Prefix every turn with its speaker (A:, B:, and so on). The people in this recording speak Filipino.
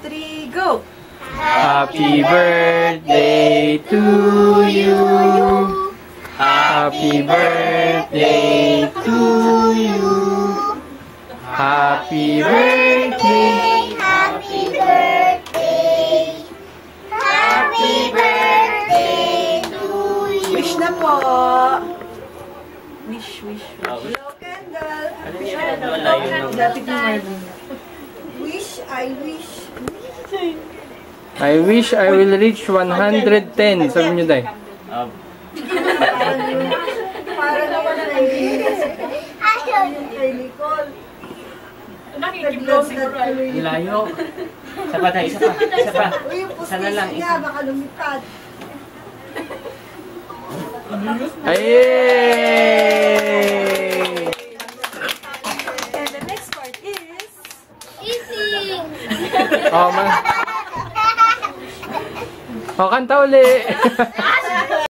A: 3, go!
B: Happy birthday to you. Happy birthday to you. Happy birthday.
C: Happy birthday. Happy birthday to you.
A: Wish na po. Wish. Hello, candle. Lapit ng Marvin. Wish, I wish.
B: I wish I will reach 110. Sabi niyo, Day.
A: Para naman kay Nicole.
D: Nakikiplow siguro.
E: Layo. Isa pa tayo, isa pa.
A: Uy, yung
E: Isa na lang,
A: pustiso niya, baka lumipad.
B: Ayay!
A: And the next part is...
C: Eating.
B: Oh, kanta uli.